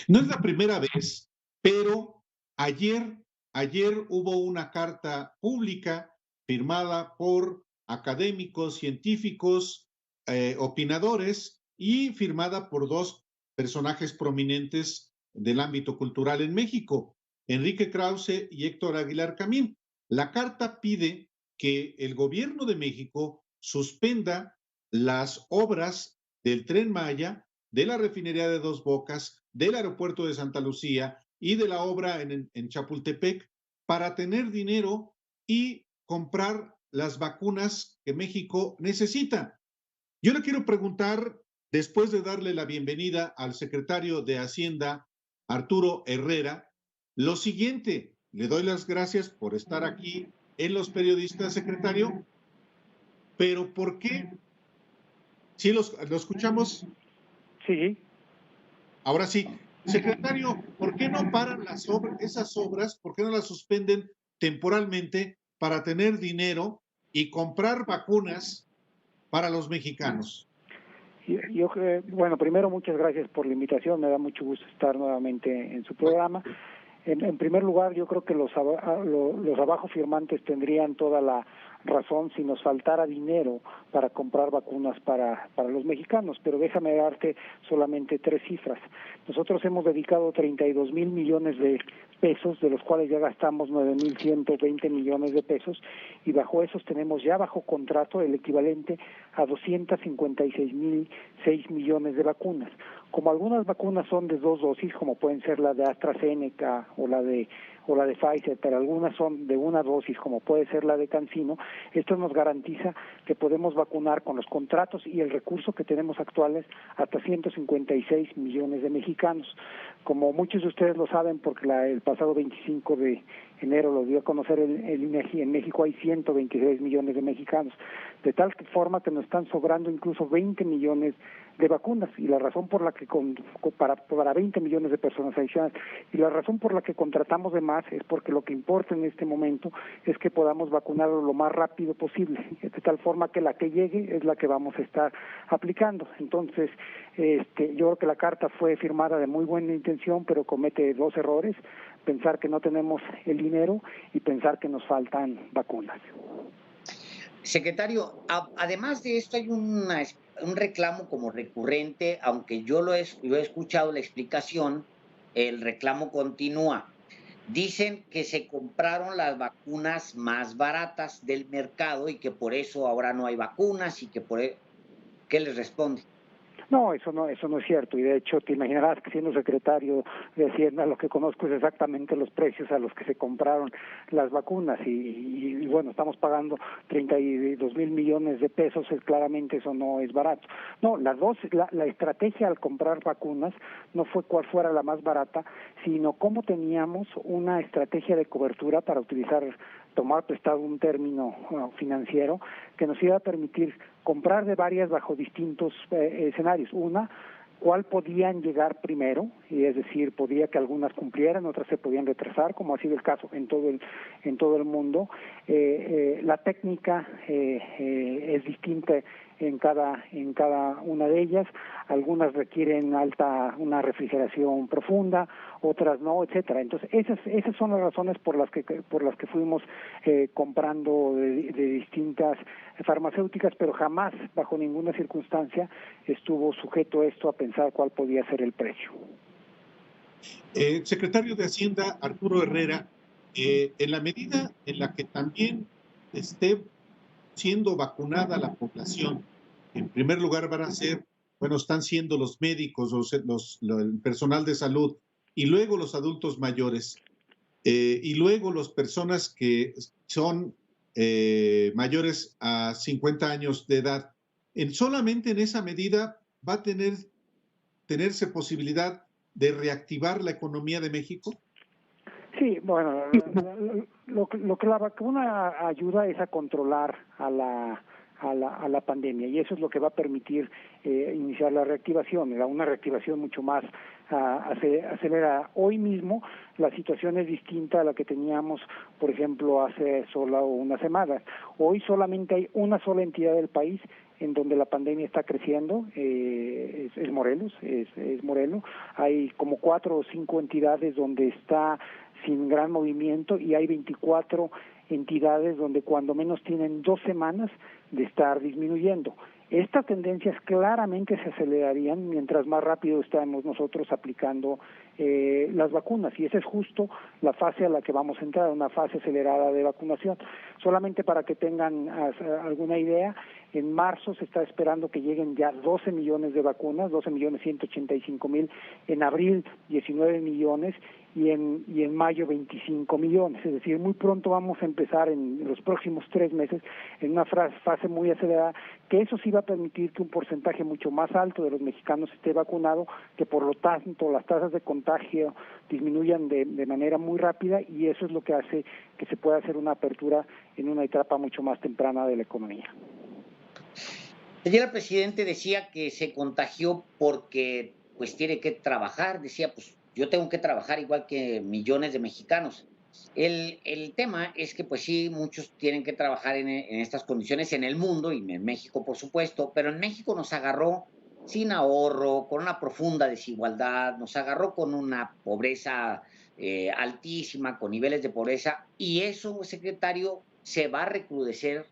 No es la primera vez, pero ayer, ayer hubo una carta pública firmada por académicos, científicos, opinadores y firmada por dos personajes prominentes del ámbito cultural en México, Enrique Krause y Héctor Aguilar Camín. La carta pide que el gobierno de México suspenda las obras del Tren Maya, de la refinería de Dos Bocas, del aeropuerto de Santa Lucía y de la obra en Chapultepec para tener dinero y comprar las vacunas que México necesita. Yo le quiero preguntar, después de darle la bienvenida al secretario de Hacienda, Arturo Herrera, lo siguiente. Le doy las gracias por estar aquí en Los Periodistas, secretario, pero ¿por qué? ¿Sí lo escuchamos? Sí, Ahora sí, secretario, ¿por qué no paran esas obras? ¿Por qué no las suspenden temporalmente para tener dinero y comprar vacunas para los mexicanos? bueno, primero muchas gracias por la invitación, me da mucho gusto estar nuevamente en su programa. En primer lugar, yo creo que los abajo firmantes tendrían toda la razón si nos faltara dinero para comprar vacunas para los mexicanos, pero déjame darte solamente tres cifras. Nosotros hemos dedicado 32,000 millones de pesos, de los cuales ya gastamos 9,120 millones de pesos, y bajo esos tenemos ya bajo contrato el equivalente a 256,006 millones de vacunas. Como algunas vacunas son de 2 dosis, como pueden ser la de AstraZeneca o la de Pfizer, pero algunas son de 1 dosis, como puede ser la de CanSino, esto nos garantiza que podemos vacunar con los contratos y el recurso que tenemos actuales hasta 156 millones de mexicanos. Como muchos de ustedes lo saben, porque el pasado 25 de enero lo dio a conocer el INEGI, en México hay 126 millones de mexicanos, de tal forma que nos están sobrando incluso 20 millones de vacunas, y la razón por la que para 20 millones de personas adicionales, y la razón por la que contratamos de más es porque lo que importa en este momento es que podamos vacunarlo lo más rápido posible, de tal forma que la que llegue es la que vamos a estar aplicando. Entonces, yo creo que la carta fue firmada de muy buena intención, pero comete dos errores: pensar que no tenemos el dinero y pensar que nos faltan vacunas. Secretario, además de esto hay un reclamo como recurrente, aunque yo he escuchado la explicación, el reclamo continúa. Dicen que se compraron las vacunas más baratas del mercado y que por eso ahora no hay vacunas y que ¿qué les responde? No, eso no es cierto, y de hecho te imaginarás que siendo secretario de Hacienda lo que conozco es exactamente los precios a los que se compraron las vacunas, y bueno, estamos pagando 32,000 millones de pesos, claramente eso no es barato. No, la estrategia al comprar vacunas no fue cuál fuera la más barata, sino cómo teníamos una estrategia de cobertura para tomar prestado un término financiero que nos iba a permitir comprar de varias bajo distintos escenarios. Una, cuál podían llegar primero, y es decir, podía que algunas cumplieran, otras se podían retrasar, como ha sido el caso en todo el mundo. La técnica es distinta en cada una de ellas. Algunas requieren una refrigeración profunda, otras no, etcétera. Entonces esas son las razones por las que fuimos comprando de distintas farmacéuticas, pero jamás bajo ninguna circunstancia estuvo sujeto esto a pensar cuál podía ser el precio. Secretario de Hacienda, Arturo Herrera, en la medida en la que también esté siendo vacunada la población, en primer lugar van a ser, bueno, están siendo los médicos, el personal de salud, y luego los adultos mayores, y luego las personas que son mayores a 50 años de edad. Solamente en esa medida va a tenerse posibilidad de reactivar la economía de México. Sí, bueno, lo que la vacuna ayuda es a controlar a la pandemia, y eso es lo que va a permitir iniciar la reactivación, una reactivación mucho más acelerada. Hoy mismo la situación es distinta a la que teníamos, por ejemplo, hace solo unas semanas. Hoy solamente hay una sola entidad del país en donde la pandemia está creciendo es Morelos, es Morelos. Hay como 4 o 5 entidades donde está sin gran movimiento y hay 24 entidades donde cuando menos tienen 2 semanas de estar disminuyendo. Estas tendencias claramente se acelerarían mientras más rápido estamos nosotros aplicando las vacunas, y esa es justo la fase a la que vamos a entrar, una fase acelerada de vacunación. Solamente para que tengan alguna idea, en marzo se está esperando que lleguen ya 12 millones de vacunas, 12.185.000, en abril 19 millones y en mayo 25 millones, es decir, muy pronto vamos a empezar en los próximos 3 meses en una fase muy acelerada, que eso sí va a permitir que un porcentaje mucho más alto de los mexicanos esté vacunado, que por lo tanto las tasas de contagio disminuyan de manera muy rápida, y eso es lo que hace que se pueda hacer una apertura en una etapa mucho más temprana de la economía. Ayer el presidente decía que se contagió porque pues tiene que trabajar, decía pues yo tengo que trabajar igual que millones de mexicanos. El tema es que pues sí, muchos tienen que trabajar en estas condiciones en el mundo y en México por supuesto, pero en México nos agarró sin ahorro, con una profunda desigualdad, nos agarró con una pobreza altísima, con niveles de pobreza, y eso, secretario, se va a recrudecer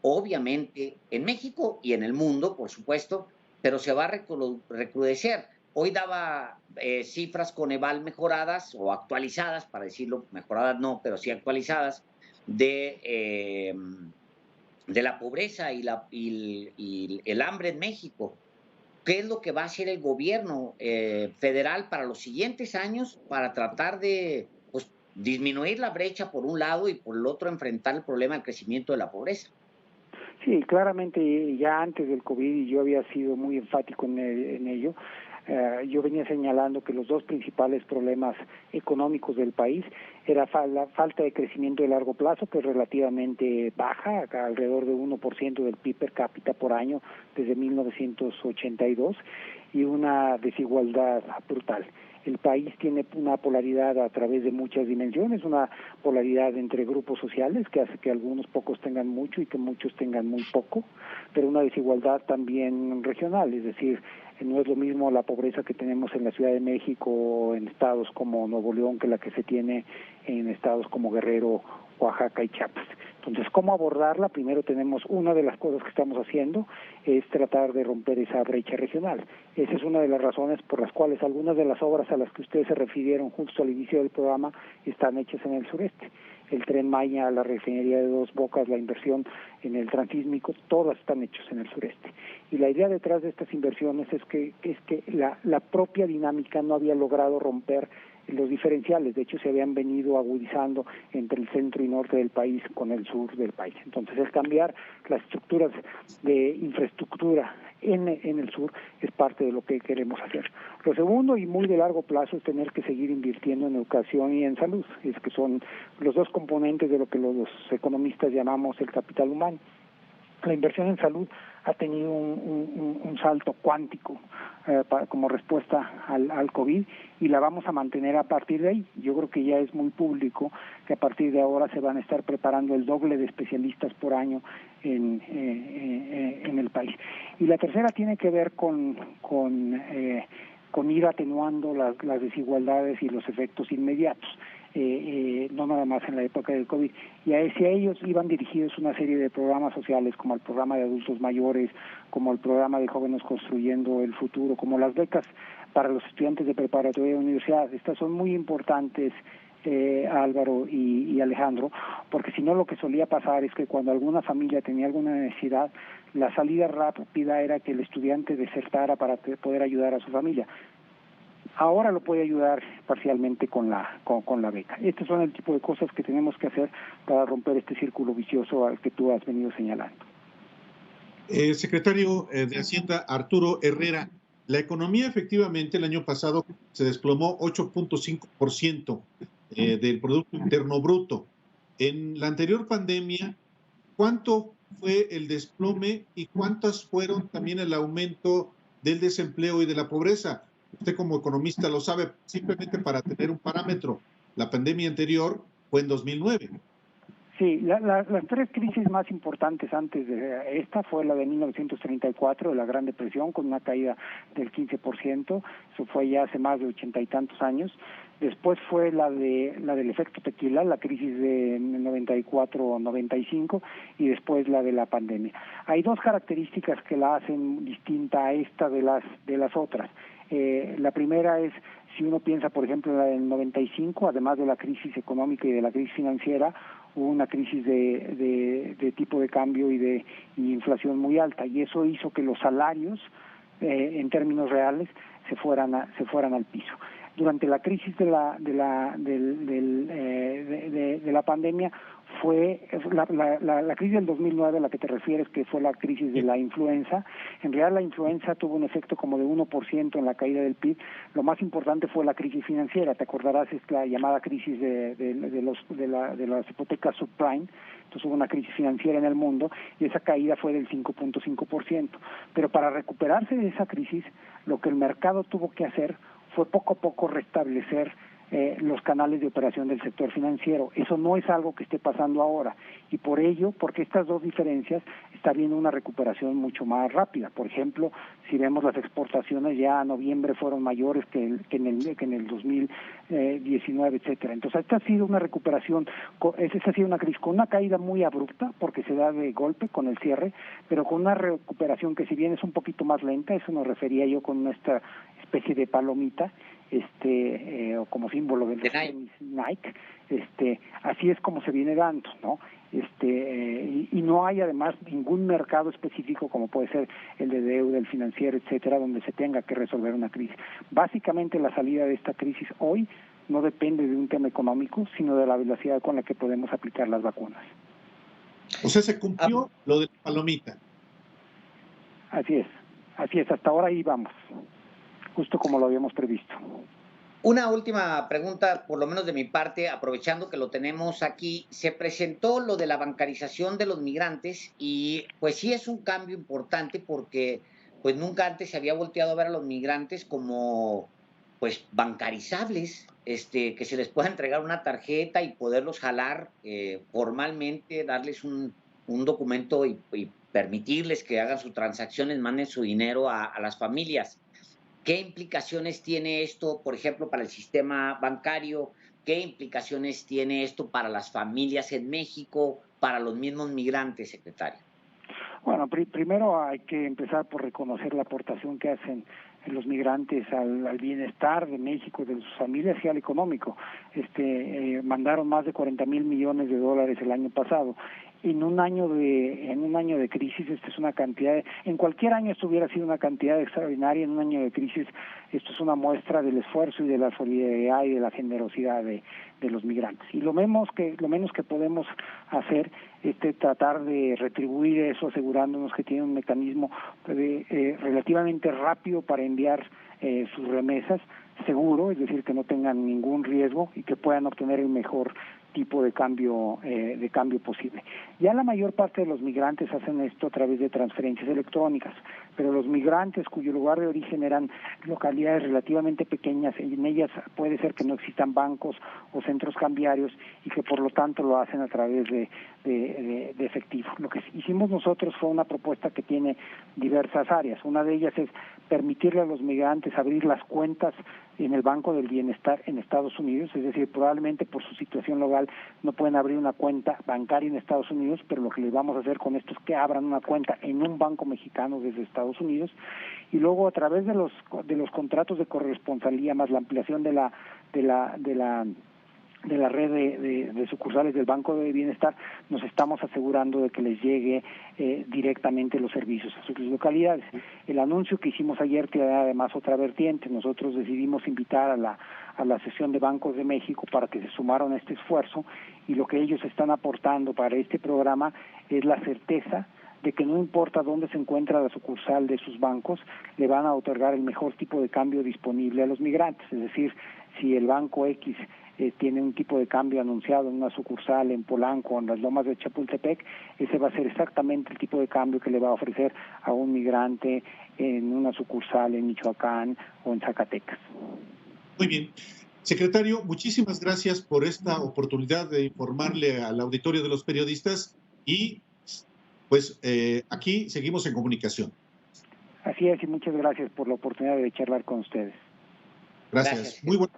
obviamente en México y en el mundo, por supuesto, pero se va a recrudecer. Hoy daba cifras Coneval mejoradas o actualizadas, para decirlo, mejoradas no, pero sí actualizadas, de la pobreza y el hambre en México. ¿Qué es lo que va a hacer el gobierno federal para los siguientes años para tratar de pues, disminuir la brecha por un lado y por el otro enfrentar el problema del crecimiento de la pobreza? Sí, claramente ya antes del COVID, y yo había sido muy enfático en ello, yo venía señalando que los 2 principales problemas económicos del país era la falta de crecimiento de largo plazo, que es relativamente baja, acá alrededor de 1% del PIB per cápita por año desde 1982, y una desigualdad brutal. El país tiene una polaridad a través de muchas dimensiones, una polaridad entre grupos sociales que hace que algunos pocos tengan mucho y que muchos tengan muy poco, pero una desigualdad también regional, es decir, no es lo mismo la pobreza que tenemos en la Ciudad de México o en estados como Nuevo León que la que se tiene en estados como Guerrero, Oaxaca y Chiapas. Entonces, ¿cómo abordarla? Primero tenemos, una de las cosas que estamos haciendo es tratar de romper esa brecha regional. Esa es una de las razones por las cuales algunas de las obras a las que ustedes se refirieron justo al inicio del programa están hechas en el sureste. El Tren Maya, la refinería de Dos Bocas, la inversión en el transísmico, todas están hechas en el sureste. Y la idea detrás de estas inversiones es que la propia dinámica no había logrado romper los diferenciales, de hecho se habían venido agudizando entre el centro y norte del país con el sur del país. Entonces el cambiar las estructuras de infraestructura en el sur es parte de lo que queremos hacer. Lo segundo y muy de largo plazo es tener que seguir invirtiendo en educación y en salud, es que son los 2 componentes de lo que los economistas llamamos el capital humano. La inversión en salud ha tenido un salto cuántico como respuesta al COVID, y la vamos a mantener a partir de ahí. Yo creo que ya es muy público que a partir de ahora se van a estar preparando el doble de especialistas por año en el país. Y la tercera tiene que ver con ir atenuando las desigualdades y los efectos inmediatos. No nada más en la época del COVID, y hacia ellos iban dirigidos una serie de programas sociales como el programa de adultos mayores, como el programa de jóvenes construyendo el futuro, como las becas para los estudiantes de preparatoria y universidad. Estas son muy importantes, Álvaro y Alejandro, porque si no lo que solía pasar es que cuando alguna familia tenía alguna necesidad, la salida rápida era que el estudiante desertara para poder ayudar a su familia. Ahora lo puede ayudar parcialmente con la beca. Estos son el tipo de cosas que tenemos que hacer para romper este círculo vicioso al que tú has venido señalando. Secretario de Hacienda Arturo Herrera, la economía efectivamente el año pasado se desplomó 8.5% del Producto Interno Bruto. En la anterior pandemia, ¿cuánto fue el desplome y cuántas fueron también el aumento del desempleo y de la pobreza? Usted como economista lo sabe, simplemente para tener un parámetro. La pandemia anterior fue en 2009. Sí, las tres crisis más importantes antes de esta fue la de 1934, de la Gran Depresión, con una caída del 15%, eso fue ya hace más de 80 y tantos años. Después fue la del efecto tequila, la crisis de 94-95, y después la de la pandemia. Hay dos características que la hacen distinta a esta de las otras. La primera es, si uno piensa, por ejemplo, en la del 95, además de la crisis económica y de la crisis financiera, hubo una crisis de tipo de cambio y inflación muy alta, y eso hizo que los salarios, en términos reales, se fueran al piso. Durante la crisis de la pandemia fue la crisis del 2009 a la que te refieres, que fue la crisis de la influenza. En realidad la influenza tuvo un efecto como de 1% en la caída del PIB. Lo más importante fue la crisis financiera. Te acordarás, es la llamada crisis de las hipotecas subprime. Entonces hubo una crisis financiera en el mundo y esa caída fue del 5.5%. Pero para recuperarse de esa crisis, lo que el mercado tuvo que hacer fue poco a poco restablecer los canales de operación del sector financiero. Eso no es algo que esté pasando ahora, y por ello, porque estas dos diferencias, está habiendo una recuperación mucho más rápida. Por ejemplo, si vemos las exportaciones, ya a noviembre fueron mayores que en el 2019, etcétera. Entonces, esta ha sido una recuperación, esta ha sido una crisis con una caída muy abrupta, porque se da de golpe con el cierre, pero con una recuperación que, si bien es un poquito más lenta, eso nos refería yo con esta especie de palomita, o como símbolo de los tenis Nike, así es como se viene dando, ¿no? Y no hay además ningún mercado específico como puede ser el de deuda, el financiero, etcétera, donde se tenga que resolver una crisis. Básicamente la salida de esta crisis hoy no depende de un tema económico, sino de la velocidad con la que podemos aplicar las vacunas. O sea, se cumplió lo de la palomita. Así es, hasta ahora ahí vamos, justo como lo habíamos previsto. Una última pregunta, por lo menos de mi parte, aprovechando que lo tenemos aquí. Se presentó lo de la bancarización de los migrantes y pues sí es un cambio importante porque pues nunca antes se había volteado a ver a los migrantes como pues bancarizables, que se les pueda entregar una tarjeta y poderlos jalar formalmente, darles un documento y permitirles que hagan sus transacciones, manden su dinero a las familias. ¿Qué implicaciones tiene esto, por ejemplo, para el sistema bancario? ¿Qué implicaciones tiene esto para las familias en México, para los mismos migrantes, secretario? Bueno, primero hay que empezar por reconocer la aportación que hacen los migrantes al bienestar de México, de sus familias y al económico. Mandaron más de 40,000 millones de dólares el año pasado. En un año de crisis, esta es una cantidad, en cualquier año esto hubiera sido una cantidad extraordinaria. En un año de crisis, esto es una muestra del esfuerzo y de la solidaridad y de la generosidad de los migrantes. Y lo menos que podemos hacer es tratar de retribuir eso, asegurándonos que tiene un mecanismo relativamente rápido para enviar sus remesas, seguro, es decir, que no tengan ningún riesgo y que puedan obtener el mejor tipo de cambio posible. Ya la mayor parte de los migrantes hacen esto a través de transferencias electrónicas, pero los migrantes cuyo lugar de origen eran localidades relativamente pequeñas, en ellas puede ser que no existan bancos o centros cambiarios y que por lo tanto lo hacen a través de efectivo. Lo que hicimos nosotros fue una propuesta que tiene diversas áreas. Una de ellas es permitirle a los migrantes abrir las cuentas en el Banco del Bienestar en Estados Unidos, es decir, probablemente por su situación legal no pueden abrir una cuenta bancaria en Estados Unidos, pero lo que les vamos a hacer con esto es que abran una cuenta en un banco mexicano desde Estados Unidos, y luego a través de los contratos de corresponsalía más la ampliación de la red de sucursales del Banco de Bienestar, nos estamos asegurando de que les llegue directamente los servicios a sus localidades. El anuncio que hicimos ayer tiene además otra vertiente. Nosotros decidimos invitar a la sesión de Bancos de México para que se sumaran a este esfuerzo, y lo que ellos están aportando para este programa es la certeza de que no importa dónde se encuentra la sucursal de sus bancos, le van a otorgar el mejor tipo de cambio disponible a los migrantes. Es decir, si el banco X tiene un tipo de cambio anunciado en una sucursal en Polanco o en las Lomas de Chapultepec, ese va a ser exactamente el tipo de cambio que le va a ofrecer a un migrante en una sucursal en Michoacán o en Zacatecas. Muy bien. Secretario, muchísimas gracias por esta oportunidad de informarle al auditorio de los periodistas y pues aquí seguimos en comunicación. Así es, y muchas gracias por la oportunidad de charlar con ustedes. Gracias. Muy bueno.